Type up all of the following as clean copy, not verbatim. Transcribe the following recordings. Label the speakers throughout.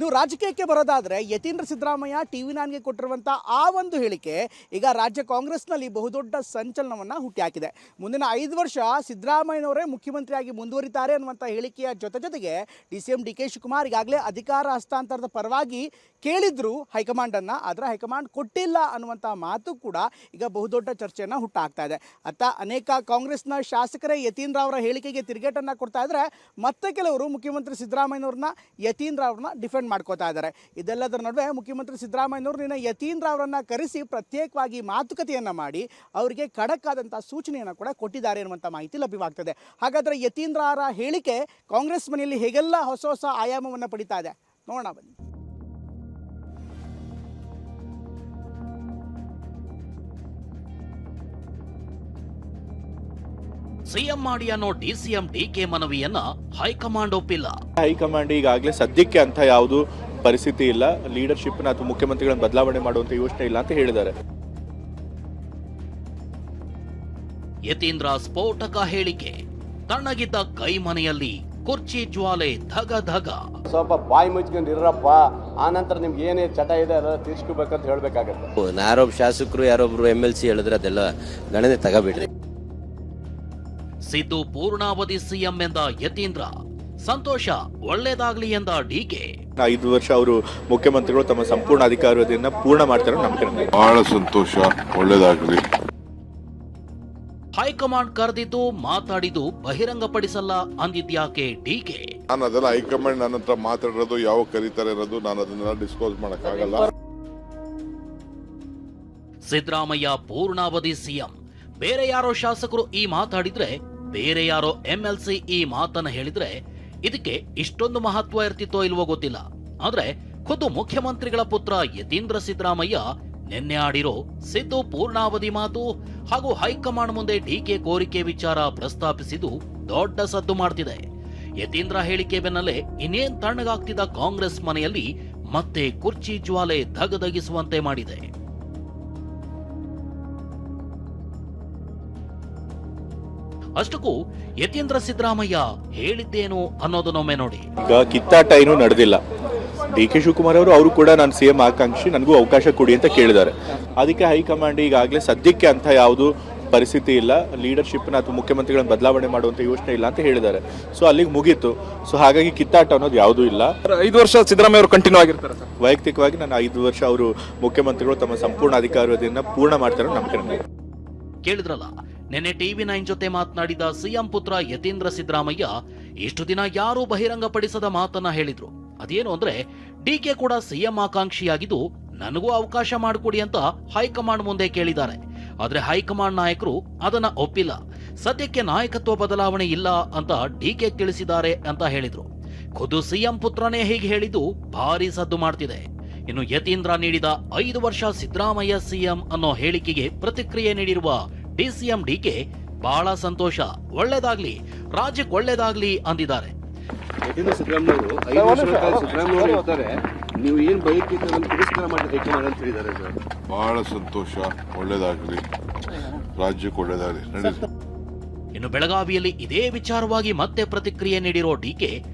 Speaker 1: ಇನ್ನು ರಾಜಕೀಯಕ್ಕೆ ಬರೋದಾದರೆ ಯತೀಂದ್ರ ಸಿದ್ದರಾಮಯ್ಯ TV9ಗೆ ಕೊಟ್ಟಿರುವಂಥ ಆ ಒಂದು ಹೇಳಿಕೆ ಈಗ ರಾಜ್ಯ ಕಾಂಗ್ರೆಸ್ನಲ್ಲಿ ಬಹುದೊಡ್ಡ ಸಂಚಲನವನ್ನು ಹುಟ್ಟಿಹಾಕಿದೆ. ಮುಂದಿನ 5 ವರ್ಷ ಸಿದ್ದರಾಮಯ್ಯನವರೇ ಮುಖ್ಯಮಂತ್ರಿಯಾಗಿ ಮುಂದುವರಿತಾರೆ ಅನ್ನುವಂಥ ಹೇಳಿಕೆಯ ಜೊತೆಗೆ DCM DK ಶಿವಕುಮಾರ್ ಈಗಾಗಲೇ ಅಧಿಕಾರ ಹಸ್ತಾಂತರದ ಪರವಾಗಿ ಕೇಳಿದ್ರು ಹೈಕಮಾಂಡನ್ನು, ಆದರೆ ಹೈಕಮಾಂಡ್ ಕೊಟ್ಟಿಲ್ಲ ಅನ್ನುವಂಥ ಮಾತು ಕೂಡ ಈಗ ಬಹುದೊಡ್ಡ ಚರ್ಚೆಯನ್ನು ಹುಟ್ಟಾಕ್ತಾ ಇದೆ. ಅತ್ತ ಅನೇಕ ಕಾಂಗ್ರೆಸ್ನ ಶಾಸಕರೇ ಯತೀಂದ್ರ ಅವರ ಹೇಳಿಕೆಗೆ ತಿರುಗೇಟನ್ನು ಕೊಡ್ತಾ ಇದ್ದಾರೆ, ಮತ್ತೆ ಕೆಲವರು ಮುಖ್ಯಮಂತ್ರಿ ಸಿದ್ದರಾಮಯ್ಯನವ್ರನ್ನ ಯತೀಂದ್ರ ಅವ್ರನ್ನ ಡಿಫೆಂಡ್ ಮಾಡ್ಕೋತಾ ಇದ್ದಾರೆ. ಇದೆಲ್ಲದರ ನಡುವೆ ಮುಖ್ಯಮಂತ್ರಿ ಸಿದ್ದರಾಮಯ್ಯನವರು ನಿನ್ನೆ ಯತೀಂದ್ರ ಅವರನ್ನ ಕರೆಸಿ ಪ್ರತ್ಯೇಕವಾಗಿ ಮಾತುಕತೆಯನ್ನು ಮಾಡಿ ಅವರಿಗೆ ಖಡಕ್ ಆದಂಥ ಸೂಚನೆಯನ್ನು ಕೂಡ ಕೊಟ್ಟಿದ್ದಾರೆ ಎನ್ನುವಂಥ ಮಾಹಿತಿ ಲಭ್ಯವಾಗ್ತದೆ. ಹಾಗಾದರೆ ಯತೀಂದ್ರ ಅವರ ಹೇಳಿಕೆ ಕಾಂಗ್ರೆಸ್ ಮನೆಯಲ್ಲಿ ಹೇಗೆಲ್ಲ ಹೊಸ ಆಯಾಮವನ್ನು ಪಡಿತಾ ಇದೆ ನೋಡೋಣ ಬನ್ನಿ.
Speaker 2: ಸಿಎಂ ಮಾಡಿ ಅನ್ನೋ DCM DK ಮನವಿಯನ್ನ ಹೈಕಮಾಂಡ್ ಒಪ್ಪಿಲ್ಲ.
Speaker 3: ಹೈಕಮಾಂಡ್ ಈಗಾಗಲೇ ಸದ್ಯಕ್ಕೆ ಅಂತ ಯಾವುದು ಪರಿಸ್ಥಿತಿ ಇಲ್ಲ, ಲೀಡರ್ಶಿಪ್ನ ಅಥವಾ ಮುಖ್ಯಮಂತ್ರಿಗಳನ್ನು ಬದಲಾವಣೆ ಮಾಡುವಂತ ಯೋಚನೆ ಇಲ್ಲ ಅಂತ ಹೇಳಿದ್ದಾರೆ.
Speaker 2: ಯತೀಂದ್ರ ಸ್ಫೋಟಕ ಹೇಳಿಕೆ, ತಣ್ಣಗಿದ್ದ ಕೈ ಮನೆಯಲ್ಲಿ ಕುರ್ಚಿ ಜ್ವಾಲೆ ಧಗ ಧಗ.
Speaker 4: ಸ್ವಲ್ಪ ಬಾಯಿ ಮುಚ್ಕೊಂಡಿರಪ್ಪ, ಆನಂತರ ನಿಮ್ಗೆ ಏನೇ ಚಟ ಇದೆ ಅದೆಲ್ಲ ತೀರ್ಸ್ಕೋಬೇಕಂತ ಹೇಳ್ಬೇಕಾಗತ್ತೆ.
Speaker 5: ಯಾರೊಬ್ಬ ಶಾಸಕರು ಯಾರೊಬ್ರು MLC ಹೇಳಿದ್ರೆ ಅದೆಲ್ಲ ಗಣನೆ ತಗೋಬಿಡ್ರಿ.
Speaker 2: ಸಿದ್ದು ಪೂರ್ಣಾವಧಿ ಸಿಎಂ ಎಂದ ಯತೀಂದ್ರ, ಸಂತೋಷ ಒಳ್ಳೇದಾಗ್ಲಿ ಎಂದ DK.
Speaker 3: 5 ವರ್ಷ ಅವರು ಮುಖ್ಯಮಂತ್ರಿಗಳು ತಮ್ಮ ಸಂಪೂರ್ಣ ಅಧಿಕಾರವಧಿಯನ್ನ ಪೂರ್ಣ ಮಾಡ್ತಾರೆ ನಂಬಿಕೆ.
Speaker 6: ಬಹಳ ಸಂತೋಷ, ಒಳ್ಳೇದಾಗ್ಲಿ.
Speaker 2: ಹೈಕಮಾಂಡ್ ಕರೆದಿದ್ದು ಮಾತಾಡಿದ್ದು ಬಹಿರಂಗಪಡಿಸಲ್ಲ ಅಂದಿದ್ಯಾಕೆ DK?
Speaker 6: ನಾನು ಅದೆಲ್ಲ ಹೈಕಮಾಂಡ್ ನನ್ನ ಹತ್ರ ಮಾತಾಡಿರೋದು, ಯಾವ ಕರೀತಾರೆ ಇರೋದು, ನಾನು ಅದನ್ನೆಲ್ಲ ಡಿಸ್ಕ್ಲೋಸ್ ಮಾಡಕ್ಕಾಗಲ್ಲ.
Speaker 2: ಸಿದ್ದರಾಮಯ್ಯ ಪೂರ್ಣಾವಧಿ ಸಿಎಂ, ಬೇರೆ ಯಾರೋ ಶಾಸಕರು ಈ ಮಾತಾಡಿದ್ರೆ, ಬೇರೆ ಯಾರೋ MLC ಈ ಮಾತನ್ನ ಹೇಳಿದ್ರೆ ಇದಕ್ಕೆ ಇಷ್ಟೊಂದು ಮಹತ್ವ ಇರ್ತಿತ್ತೋ ಇಲ್ವೋ ಗೊತ್ತಿಲ್ಲ. ಆದ್ರೆ ಖುದ್ದು ಮುಖ್ಯಮಂತ್ರಿಗಳ ಪುತ್ರ ಯತೀಂದ್ರ ಸಿದ್ದರಾಮಯ್ಯ ನಿನ್ನೆ ಆಡಿರೋ ಸಿದ್ದು ಪೂರ್ಣಾವಧಿ ಮಾತು ಹಾಗೂ ಹೈಕಮಾಂಡ್ ಮುಂದೆ DK ಕೋರಿಕೆ ವಿಚಾರ ಪ್ರಸ್ತಾಪಿಸಿದ್ದು ದೊಡ್ಡ ಸದ್ದು ಮಾಡ್ತಿದೆ. ಯತೀಂದ್ರ ಹೇಳಿಕೆ ಬೆನ್ನಲ್ಲೇ ಇನ್ನೇನ್ ತಣ್ಣಗಾಗ್ತಿದ್ದ ಕಾಂಗ್ರೆಸ್ ಮನೆಯಲ್ಲಿ ಮತ್ತೆ ಕುರ್ಚಿ ಜ್ವಾಲೆ ಧಗಧಗಿಸುವಂತೆ ಮಾಡಿದೆ. ಅಷ್ಟಕ್ಕೂ ಯತೀಂದ್ರ ಸಿದ್ದರಾಮಯ್ಯ ಹೇಳಿದ್ದೇನು ಅನ್ನೋದನ್ನೊಮ್ಮೆ ನೋಡಿ.
Speaker 3: ಈಗ ಕಿತ್ತಾಟ ಏನೂ ನಡೆದಿಲ್ಲ. DK ಶಿವಕುಮಾರ್ ಅವರು ಕೂಡ ನಾನು CM ಆಕಾಂಕ್ಷಿ, ನನಗೂ ಅವಕಾಶ ಕೊಡಿ ಅಂತ ಕೇಳಿದ್ದಾರೆ. ಅದಕ್ಕೆ ಹೈಕಮಾಂಡ್ ಈಗಾಗಲೇ ಸದ್ಯಕ್ಕೆ ಅಂತ ಯಾವುದು ಪರಿಸ್ಥಿತಿ ಇಲ್ಲ, ಲೀಡರ್ಶಿಪ್ನ ಅಥವಾ ಮುಖ್ಯಮಂತ್ರಿಗಳನ್ನು ಬದಲಾವಣೆ ಮಾಡುವಂತ ಯೋಚನೆ ಇಲ್ಲ ಅಂತ ಹೇಳಿದ್ದಾರೆ. ಸೊ ಅಲ್ಲಿಗೆ ಮುಗೀತು. ಸೊ ಹಾಗಾಗಿ ಕಿತ್ತಾಟ ಅನ್ನೋದು ಯಾವುದೂ ಇಲ್ಲ.
Speaker 7: 5 ವರ್ಷ ಸಿದ್ದರಾಮಯ್ಯ ಅವರು ಕಂಟಿನ್ಯೂ ಆಗಿರ್ತಾರೆ ಸರ್.
Speaker 3: ವೈಯಕ್ತಿಕವಾಗಿ ನಾನು 5 ವರ್ಷ ಅವರು ಮುಖ್ಯಮಂತ್ರಿಗಳು ತಮ್ಮ ಸಂಪೂರ್ಣ ಅಧಿಕಾರವಧಿಯನ್ನ ಪೂರ್ಣ ಮಾಡ್ತಾರೆ ನಂಬಿಕೆ.
Speaker 2: ಕೇಳಿದ್ರಲ್ಲ, ನಿನ್ನೆ TV9 ಜೊತೆ ಮಾತನಾಡಿದ ಸಿಎಂ ಪುತ್ರ ಯತೀಂದ್ರ ಸಿದ್ದರಾಮಯ್ಯ ಇಷ್ಟು ದಿನ ಯಾರೂ ಬಹಿರಂಗಪಡಿಸದ ಮಾತನ್ನ ಹೇಳಿದ್ರು. ಅದೇನು ಅಂದ್ರೆ DK ಕೂಡ CM ಆಕಾಂಕ್ಷಿಯಾಗಿದ್ದು ನನಗೂ ಅವಕಾಶ ಮಾಡಿಕೊಡಿ ಅಂತ ಹೈಕಮಾಂಡ್ ಮುಂದೆ ಕೇಳಿದ್ದಾರೆ. ಆದ್ರೆ ಹೈಕಮಾಂಡ್ ನಾಯಕರು ಅದನ್ನ ಒಪ್ಪಿಲ್ಲ. ಸದ್ಯಕ್ಕೆ ನಾಯಕತ್ವ ಬದಲಾವಣೆ ಇಲ್ಲ ಅಂತ DK ತಿಳಿಸಿದ್ದಾರೆ ಅಂತ ಹೇಳಿದ್ರು. ಖುದ್ದು CM ಪುತ್ರನೇ ಹೀಗೆ ಹೇಳಿದ್ದು ಭಾರಿ ಸದ್ದು ಮಾಡ್ತಿದೆ. ಇನ್ನು ಯತೀಂದ್ರ ನೀಡಿದ 5 ವರ್ಷ ಸಿದ್ದರಾಮಯ್ಯ CM ಅನ್ನೋ ಹೇಳಿಕೆಗೆ ಪ್ರತಿಕ್ರಿಯೆ ನೀಡಿರುವ DCM DK, ಬಹಳ ಸಂತೋಷ, ಒಳ್ಳೇದಾಗ್ಲಿ, ರಾಜ್ಯಕ್ಕೆ ಒಳ್ಳೇದಾಗ್ಲಿ ಅಂದಿದ್ದಾರೆ.
Speaker 6: ಬಹಳ ಸಂತೋಷ, ಒಳ್ಳೇದಾಗ್ಲಿ, ರಾಜ್ಯಕ್ಕೆ ಒಳ್ಳೇದಾಗ್ಲಿ.
Speaker 2: ಇನ್ನು ಬೆಳಗಾವಿಯಲ್ಲಿ ಇದೇ ವಿಚಾರವಾಗಿ ಮತ್ತೆ ಪ್ರತಿಕ್ರಿಯೆ ನೀಡಿರೋ DK,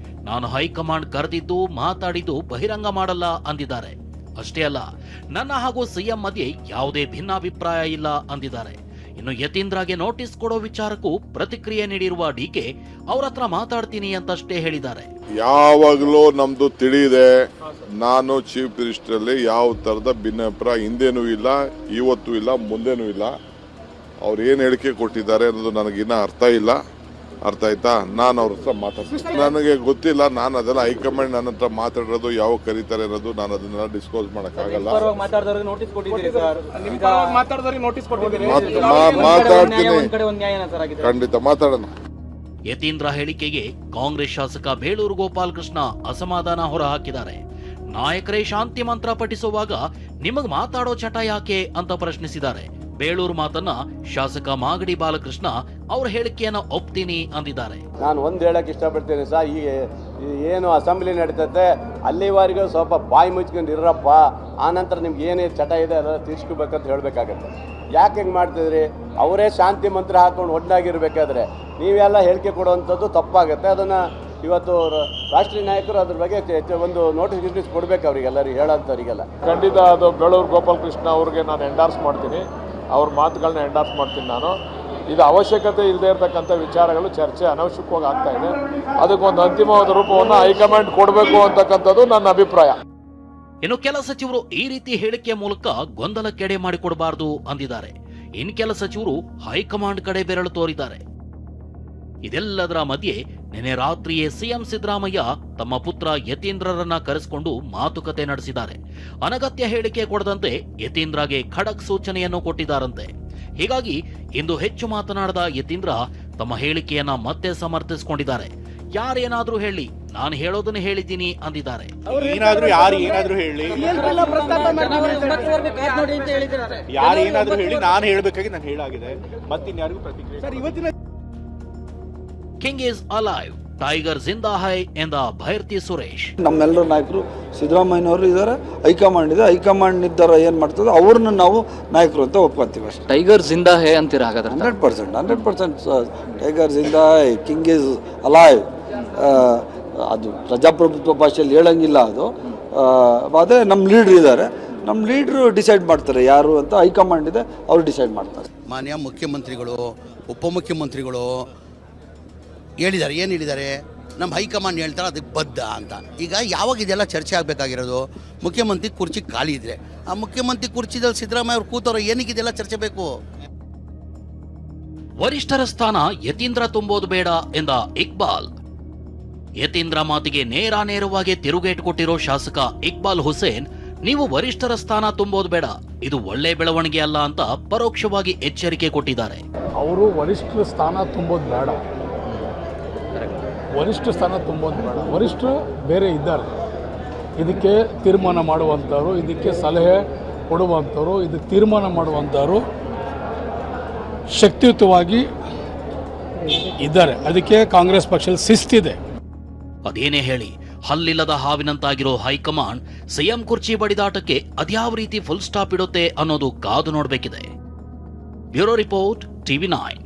Speaker 2: ನಾನು ಹೈಕಮಾಂಡ್ ಕರೆದಿದ್ದು ಮಾತಾಡಿದ್ದು ಬಹಿರಂಗ ಮಾಡಲ್ಲ ಅಂದಿದ್ದಾರೆ. ಅಷ್ಟೇ ಅಲ್ಲ, ನನ್ನ ಹಾಗೂ CM ಮಧ್ಯೆ ಯಾವುದೇ ಭಿನ್ನಾಭಿಪ್ರಾಯ ಇಲ್ಲ ಅಂದಿದ್ದಾರೆ. ಇನ್ನು ಯತೀಂದ್ರಗೆ ನೋಟಿಸ್ ಕೊಡೋ ವಿಚಾರಕ್ಕೂ ಪ್ರತಿಕ್ರಿಯೆ ನೀಡಿರುವ DK, ಅವ್ರ ಹತ್ರ ಮಾತಾಡ್ತೀನಿ ಅಂತಷ್ಟೇ ಹೇಳಿದ್ದಾರೆ.
Speaker 6: ಯಾವಾಗಲೂ ನಮ್ದು ತಿಳಿದೆ, ನಾನು ಚೀಫ್ ಮಿನಿಸ್ಟರ್ ಅಲ್ಲಿ ಯಾವ ತರದ ಭಿನ್ನಾಭಿಪ್ರಾಯ ಹಿಂದೇನೂ ಇಲ್ಲ, ಇವತ್ತೂ ಇಲ್ಲ, ಮುಂದೇನೂ ಇಲ್ಲ. ಅವ್ರು ಏನ್ ಹೇಳಿಕೆ ಕೊಟ್ಟಿದ್ದಾರೆ ಅನ್ನೋದು ನನಗಿನ್ನ ಅರ್ಥ ಇಲ್ಲ. ಅರ್ಥ ಆಯ್ತಾ? ನಾನು ಅವ್ರ ಹತ್ರ ಮಾತಾಡ್ತೀನಿ. ನನಗೆ ಗೊತ್ತಿಲ್ಲ, ನಾನು ಅದೆಲ್ಲ ಹೈಕಮಾಂಡ್ ನನ್ನ ಹತ್ರ ಮಾತಾಡಿರೋದು, ಯಾವ ಕರೀತಾರೆ ಅನ್ನೋದು, ನಾನು ಅದನ್ನೆಲ್ಲ ಡಿಸ್ಕ್ಲೋಸ್ ಮಾಡಕ್ಕಾಗಲ್ಲ. ಮಾತಾಡ್ತೀನಿ, ಖಂಡಿತ ಮಾತಾಡೋಣ.
Speaker 2: ಯತೀಂದ್ರ ಹೇಳಿಕೆಗೆ ಕಾಂಗ್ರೆಸ್ ಶಾಸಕ ಬೇಳೂರು ಗೋಪಾಲಕೃಷ್ಣ ಅಸಮಾಧಾನ ಹೊರಹಾಕಿದ್ದಾರೆ. ನಾಯಕರೇ ಶಾಂತಿ ಮಂತ್ರ ಪಠಿಸುವಾಗ ನಿಮಗ್ ಮಾತಾಡೋ ಚಟ ಯಾಕೆ ಅಂತ ಪ್ರಶ್ನಿಸಿದ್ದಾರೆ. ಬೇಳೂರು ಮಾತನ್ನ ಶಾಸಕ ಮಾಗಡಿ ಬಾಲಕೃಷ್ಣ ಅವ್ರ ಹೇಳಿಕೆಯನ್ನ ಒಪ್ತೀನಿ ಅಂದಿದ್ದಾರೆ.
Speaker 4: ನಾನು ಒಂದು ಹೇಳಕ್ ಇಷ್ಟಪಡ್ತೇನೆ ಸರ್, ಈ ಏನು ಅಸೆಂಬ್ಲಿ ನಡೀತೈತೆ ಅಲ್ಲಿವರೆಗೂ ಸ್ವಲ್ಪ ಬಾಯಿ ಮುಚ್ಕೊಂಡಿರಪ್ಪ, ಆನಂತರ ನಿಮ್ಗೆ ಏನೇ ಚಟ ಇದೆ ಅದೆಲ್ಲ ತೀರ್ಸ್ಕೋಬೇಕಂತ ಹೇಳ್ಬೇಕಾಗತ್ತೆ. ಯಾಕೆ ಹೆಂಗೆ ಮಾಡ್ತಿದ್ರಿ? ಅವರೇ ಶಾಂತಿ ಮಂತ್ರ ಹಾಕೊಂಡು ಒಡ್ಡಾಗಿರ್ಬೇಕಾದ್ರೆ ನೀವೆಲ್ಲ ಹೇಳಿಕೆ ಕೊಡುವಂಥದ್ದು ತಪ್ಪಾಗುತ್ತೆ. ಅದನ್ನು ಇವತ್ತು ರಾಷ್ಟ್ರೀಯ ನಾಯಕರು ಅದ್ರ ಬಗ್ಗೆ ಒಂದು ನೋಟಿಫಿಕೇಶನ್ ಕೊಡಬೇಕು ಅವರಿಗೆಲ್ಲರಿಗೆ ಹೇಳೋಂಥವ್ರಿಗೆಲ್ಲ.
Speaker 8: ಖಂಡಿತ ಅದು ಬೇಳೂರು ಗೋಪಾಲಕೃಷ್ಣ ಅವ್ರಿಗೆ ನಾನು ಎಂಡಾರ್ಸ್ ಮಾಡ್ತೀನಿ, ಅವ್ರ ಮಾತುಗಳನ್ನ ಎಂಡಾರ್ಸ್ ಮಾಡ್ತೀನಿ ನಾನು. ಇದು ಅವಶ್ಯಕತೆ ಇಲ್ಲದೆ ಇರತಕ್ಕಂಥ ವಿಚಾರಗಳು ಚರ್ಚೆ ಅನವಶ್ಯಕವಾಗಿ ಆಗ್ತಾ ಇದೆ. ಅದಕ್ಕೊಂದು ಅಂತಿಮವಾದ ರೂಪವನ್ನು ಹೈಕಮಾಂಡ್ ಕೊಡಬೇಕು ಅಂತಕ್ಕಂಥದ್ದು ನನ್ನ ಅಭಿಪ್ರಾಯ.
Speaker 2: ಇನ್ನು ಕೆಲ ಸಚಿವರು ಈ ರೀತಿ ಹೇಳಿಕೆಯ ಮೂಲಕ ಗೊಂದಲಕ್ಕೆಡೆ ಮಾಡಿಕೊಡಬಾರದು ಅಂದಿದ್ದಾರೆ. ಇನ್ನು ಕೆಲ ಸಚಿವರು ಹೈಕಮಾಂಡ್ ಕಡೆ ಬೆರಳು ತೋರಿದ್ದಾರೆ. ಇದೆಲ್ಲದರ ಮಧ್ಯೆ ನಿನ್ನೆ ರಾತ್ರಿಯೇ ಸಿಎಂ ಸಿದ್ದರಾಮಯ್ಯ ತಮ್ಮ ಪುತ್ರ ಯತೀಂದ್ರರನ್ನ ಕರೆಸಿಕೊಂಡು ಮಾತುಕತೆ ನಡೆಸಿದ್ದಾರೆ. ಅನಗತ್ಯ ಹೇಳಿಕೆ ಕೊಡದಂತೆ ಯತೀಂದ್ರಗೆ ಖಡಕ್ ಸೂಚನೆಯನ್ನು ಕೊಟ್ಟಿದ್ದಾರಂತೆ. ಹೀಗಾಗಿ ಇಂದು ಹೆಚ್ಚು ಮಾತನಾಡದ ಯತೀಂದ್ರ ತಮ್ಮ ಹೇಳಿಕೆಯನ್ನ ಮತ್ತೆ ಸಮರ್ಥಿಸಿಕೊಂಡಿದ್ದಾರೆ. ಯಾರೇನಾದ್ರೂ ಹೇಳಿ, ನಾನು ಹೇಳೋದನ್ನ ಹೇಳಿದ್ದೀನಿ ಅಂದಿದ್ದಾರೆ.
Speaker 3: ಏನಾದ್ರೂ ಯಾರು ಏನಾದ್ರೂ ಹೇಳಿ, ಯಾರು ಏನಾದ್ರೂ ಹೇಳಿ, ನಾನು ಹೇಳ್ಬೇಕಾಗಿ ನಾನು ಹೇಳಾಗಿದೆ. ಮತ್ತಿನ್ಯಾರಿಗೂ ಪ್ರತಿಕ್ರಿಯೆ.
Speaker 2: King is alive, tiger ಜಿಂದಾ high ಎಂದ ಭೈರ್ತಿ ಸುರೇಶ್.
Speaker 9: ನಮ್ಮೆಲ್ಲರ ನಾಯಕರು ಸಿದ್ದರಾಮಯ್ಯನವರು ಇದ್ದಾರೆ, ಹೈಕಮಾಂಡ್ ಇದೆ. ಹೈಕಮಾಂಡ್ ನಿರ್ಧಾರ ಏನು ಮಾಡ್ತದೆ ಅವ್ರನ್ನ ನಾವು ನಾಯಕರು ಅಂತ ಒಪ್ಕೊತೀವಿ ಅಷ್ಟೇ.
Speaker 10: ಟೈಗರ್ ಜಿಂದಾ ಹೈ ಅಂತೀರ ಹಾಗಾದ್ರೆ?
Speaker 9: 100% tiger ಜಿಂದಾ high, king is alive. ಅದು ಪ್ರಜಾಪ್ರಭುತ್ವ ಭಾಷೆಯಲ್ಲಿ ಹೇಳಂಗಿಲ್ಲ. ಅದು ಅದೇ ನಮ್ಮ ಲೀಡ್ರ್ ಇದ್ದಾರೆ, ನಮ್ಮ ಲೀಡ್ರು ಡಿಸೈಡ್ ಮಾಡ್ತಾರೆ ಯಾರು ಅಂತ. ಹೈಕಮಾಂಡ್ ಇದೆ, ಅವ್ರು ಡಿಸೈಡ್ ಮಾಡ್ತಾರೆ.
Speaker 11: ಮಾನ್ಯ ಮುಖ್ಯಮಂತ್ರಿಗಳು, ಉಪಮುಖ್ಯಮಂತ್ರಿಗಳು ಹೇಳಿದ್ದಾರೆ. ಏನು ಹೇಳಿದ್ದಾರೆ? ನಮ್ಮ ಹೈಕಮಾಂಡ್ ಹೇಳ್ತಾರೆ ಅದಕ್ಕೆ ಬದ್ಧ ಅಂತ. ಈಗ ಯಾವಾಗ ಇದೆಲ್ಲ ಚರ್ಚೆ ಆಗಬೇಕಾಗಿರೋದು? ಮುಖ್ಯಮಂತ್ರಿ ಕುರ್ಚಿ ಖಾಲಿ ಇದ್ರೆ ಆ ಮುಖ್ಯಮಂತ್ರಿ ಕುರ್ಚಿದಲ್ಲಿ ಸಿದ್ದರಾಮಯ್ಯ ಅವ್ರು ಕೂತವ್ರು, ಏನಕ್ಕೆ ಇದೆಲ್ಲ ಚರ್ಚೆ ಬೇಕು?
Speaker 2: ವರಿಷ್ಠರ ಸ್ಥಾನ ಯತೀಂದ್ರ ತುಂಬೋದು ಬೇಡ ಎಂದ ಇಕ್ಬಾಲ್. ಯತೀಂದ್ರ ಮಾತಿಗೆ ನೇರವಾಗಿ ತಿರುಗೇಟು ಕೊಟ್ಟಿರೋ ಶಾಸಕ ಇಕ್ಬಾಲ್ ಹುಸೇನ್, ನೀವು ವರಿಷ್ಠರ ಸ್ಥಾನ ತುಂಬೋದು ಬೇಡ, ಇದು ಒಳ್ಳೆ ಬೆಳವಣಿಗೆ ಅಲ್ಲ ಅಂತ ಪರೋಕ್ಷವಾಗಿ ಎಚ್ಚರಿಕೆ ಕೊಟ್ಟಿದ್ದಾರೆ.
Speaker 8: ಅವರು ವರಿಷ್ಠರ ಸ್ಥಾನ ತುಂಬೋದು ಬೇಡ, ವರಿಷ್ಠ ಸ್ಥಾನ ತುಂಬೋದು ಬೇಡ. ವರಿಷ್ಠರು ಬೇರೆ ಇದ್ದಾರೆ, ಇದಕ್ಕೆ ತೀರ್ಮಾನ ಮಾಡುವಂಥವ್ರು, ಇದಕ್ಕೆ ಸಲಹೆ ಕೊಡುವಂಥವ್ರು, ಇದಕ್ಕೆ ತೀರ್ಮಾನ ಮಾಡುವಂಥವ್ರು ಶಕ್ತಿಯುತವಾಗಿ ಇದ್ದಾರೆ. ಅದಕ್ಕೆ ಕಾಂಗ್ರೆಸ್ ಪಕ್ಷದಲ್ಲಿ ಶಿಸ್ತಿದೆ.
Speaker 2: ಅದೇನೇ ಹೇಳಿ, ಹಲ್ಲಿಲ್ಲದ ಹಾವಿನಂತಾಗಿರೋ ಹೈಕಮಾಂಡ್ ಸಿಎಂ ಕುರ್ಚಿ ಬಡಿದಾಟಕ್ಕೆ ಅದ್ಯಾವ ರೀತಿ ಫುಲ್ ಸ್ಟಾಪ್ ಇಡುತ್ತೆ ಅನ್ನೋದು ಕಾದು ನೋಡಬೇಕಿದೆ. Bureau report, TV9.